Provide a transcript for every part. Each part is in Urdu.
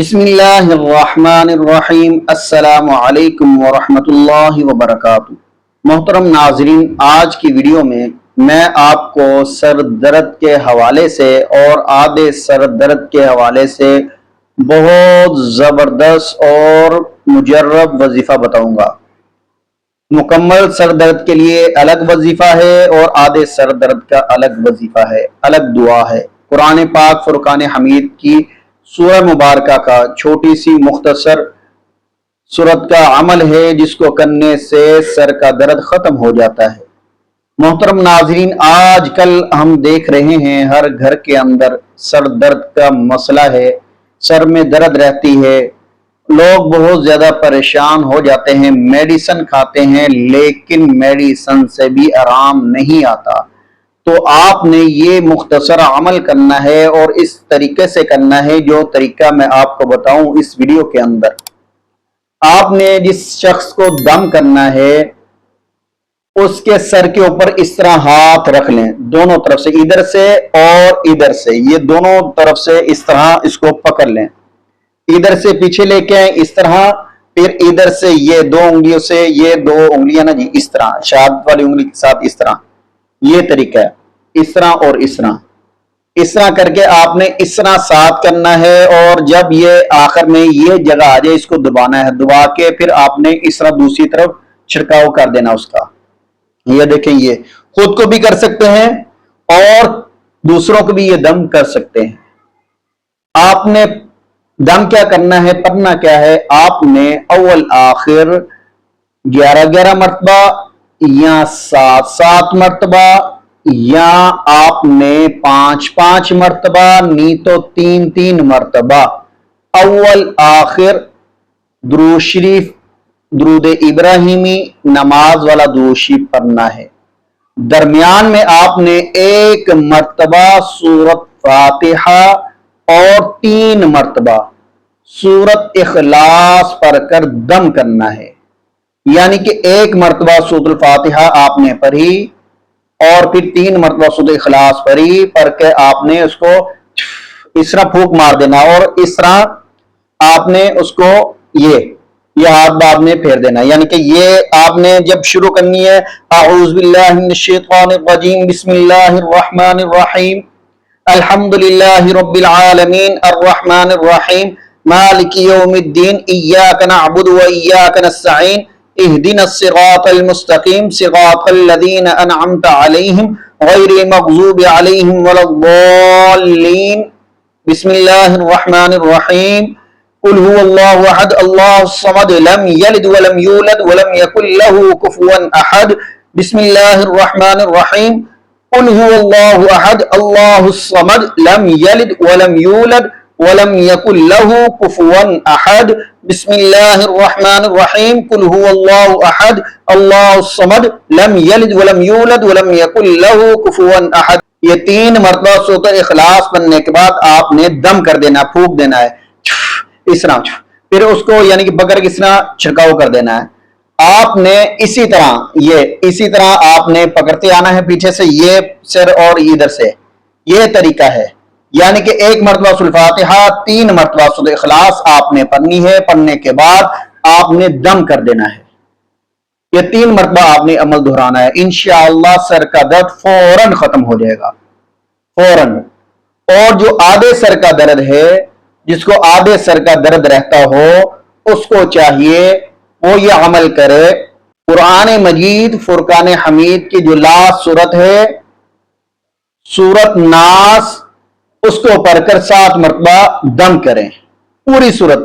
بسم اللہ الرحمن الرحیم۔ السلام علیکم ورحمۃ اللہ وبرکاتہ۔ محترم ناظرین، آج کی ویڈیو میں آپ کو سر درد کے حوالے سے اور آدھے سر درد کے حوالے سے بہت زبردست اور مجرب وظیفہ بتاؤں گا۔ مکمل سر درد کے لیے الگ وظیفہ ہے اور آدھے سر درد کا الگ وظیفہ ہے، الگ دعا ہے۔ قرآن پاک فرقان حمید کی سورہ مبارکہ کا چھوٹی سی مختصر سورت کا عمل ہے جس کو کرنے سے سر کا درد ختم ہو جاتا ہے۔ محترم ناظرین، آج کل ہم دیکھ رہے ہیں ہر گھر کے اندر سر درد کا مسئلہ ہے، سر میں درد رہتی ہے، لوگ بہت زیادہ پریشان ہو جاتے ہیں، میڈیسن کھاتے ہیں لیکن میڈیسن سے بھی آرام نہیں آتا۔ تو آپ نے یہ مختصر عمل کرنا ہے اور اس طریقے سے کرنا ہے جو طریقہ میں آپ کو بتاؤں اس ویڈیو کے اندر۔ آپ نے جس شخص کو دم کرنا ہے اس کے سر کے اوپر اس طرح ہاتھ رکھ لیں، دونوں طرف سے، ادھر سے اور ادھر سے، یہ دونوں طرف سے اس طرح اس کو پکڑ لیں، ادھر سے پیچھے لے کے آئیں اس طرح، پھر ادھر سے یہ دو انگلیوں سے، یہ دو انگلیاں نا جی اس طرح شہادت والی انگلی کے ساتھ اس طرح، یہ طریقہ ہے، اس طرح اور اس طرح کر کے آپ نے اس طرح ساتھ کرنا ہے، اور جب یہ آخر میں یہ جگہ آ جائے اس کو دبانا ہے، دبا کے پھر آپ نے اس طرح دوسری طرف چھڑکاؤ کر دینا اس کا۔ یہ دیکھیں، یہ خود کو بھی کر سکتے ہیں اور دوسروں کو بھی یہ دم کر سکتے ہیں۔ آپ نے دم کیا کرنا ہے، پڑھنا کیا ہے، آپ نے اول آخر 11 مرتبہ یا 7 مرتبہ یا آپ نے 5 مرتبہ نہیں تو 3 مرتبہ اول آخر درود شریف، درود ابراہیمی، نماز والا درود شریف پڑھنا ہے۔ درمیان میں آپ نے 1 مرتبہ سورت فاتحہ اور 3 مرتبہ سورت اخلاص پڑھ کر دم کرنا ہے، یعنی کہ 1 مرتبہ سورت الفاتحہ آپ نے پڑھی اور پھر 3 مرتبہ سورت اخلاص پڑھ کے آپ نے اس کو اس طرح پھونک مار دینا، اور اس طرح آپ نے اس کو یہ ہاتھ بعد میں پھیر دینا، یعنی کہ یہ آپ نے جب شروع کرنی ہے، اعوذ باللہ من الشیطان الرجیم، بسم اللہ الرحمن الرحیم، الحمدللہ رب العالمین، الرحمن الرحیم، مالک یوم الدین، ایاک نعبد و ایاک نستعین، اہدنا الصراط المستقیم، صراط الذین انعمت علیہم غیر المغضوب علیہم ولا الضالین، بسم اللہ الرحمن الرحیم، قل هو اللہ احد اللہ الصمد لم یلد ولم یولد ولم یکن له کفوا احد، بسم اللہ الرحمن الرحیم، قل هو اللہ احد اللہ الصمد لم یلد ولم یولد ولم یکن له کفوا احد، بسم اللہ الرحمن الرحیم، قل هو اللہ احد اللہ الصمد لم یلد ولم یولد ولم یکن له کفوا احد۔ یہ 3 مرتبہ سورۃ اخلاص پڑھنے کے بعد آپ نے دم کر دینا، پھونک دینا ہے اس طرح، پھر اس کو یعنی کہ پکڑ کے اس طرح چھڑکاؤ کر دینا ہے۔ آپ نے اسی طرح آپ نے پکڑتے آنا ہے پیچھے سے، یہ سر اور ادھر سے، یہ طریقہ ہے، یعنی کہ 1 مرتبہ سورۃ الفاتحہ، 3 مرتبہ سورۃ اخلاص آپ نے پڑھنی ہے، پڑھنے کے بعد آپ نے دم کر دینا ہے۔ یہ 3 مرتبہ آپ نے عمل دہرانا ہے، انشاءاللہ سر کا درد فوراً ختم ہو جائے گا، فوراً۔ اور جو آدھے سر کا درد ہے، جس کو آدھے سر کا درد رہتا ہو، اس کو چاہیے وہ یہ عمل کرے، قرآن مجید فرقان حمید کی جو لاسٹ سورت ہے سورت ناس، اس کو پڑھ کر 7 مرتبہ دم کریں، پوری سورت۔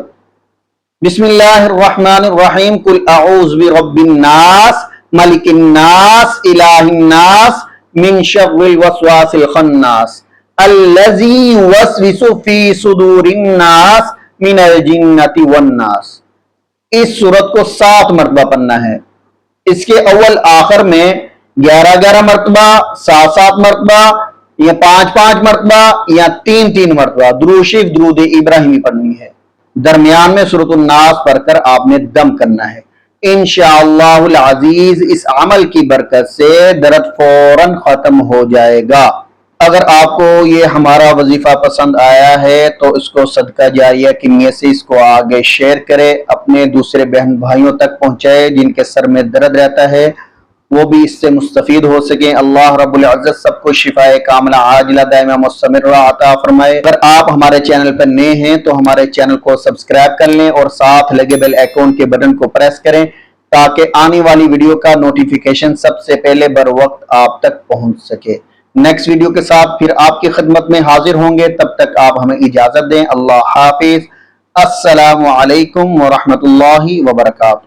بسم اللہ الرحمن الرحیم، قل اعوذ برب الناس ملک الناس الہ الناس من شر الوسواس الخناس الذی یوسوس فی صدور الناس من الجنۃ والناس۔ اس سورت کو 7 مرتبہ پڑھنا ہے۔ اس کے اول آخر میں 11 مرتبہ، 7 مرتبہ یا 5 مرتبہ یا 3 مرتبہ درود شریف، درود ابراہیمی پڑھنی ہے۔ درمیان میں سورۃ الناس پڑھ کر آپ نے دم کرنا ہے۔ انشاءاللہ العزیز اس عمل کی برکت سے درد فوراً ختم ہو جائے گا۔ اگر آپ کو یہ ہمارا وظیفہ پسند آیا ہے تو اس کو صدقہ جاریہ کی نیت سے اس کو آگے شیئر کرے، اپنے دوسرے بہن بھائیوں تک پہنچائے جن کے سر میں درد رہتا ہے، وہ بھی اس سے مستفید ہو سکیں۔ اللہ رب العزت سب کو شفاء کاملہ عاجلہ دائمہ مستمرہ عطا فرمائے۔ اگر آپ ہمارے چینل پر نئے ہیں تو ہمارے چینل کو سبسکرائب کر لیں اور ساتھ لگے بیل آئیکن کے بٹن کو پریس کریں تاکہ آنے والی ویڈیو کا نوٹیفیکیشن سب سے پہلے بر وقت آپ تک پہنچ سکے۔ نیکسٹ ویڈیو کے ساتھ پھر آپ کی خدمت میں حاضر ہوں گے، تب تک آپ ہمیں اجازت دیں۔ اللہ حافظ۔ السلام علیکم ورحمۃ اللہ وبرکاتہ۔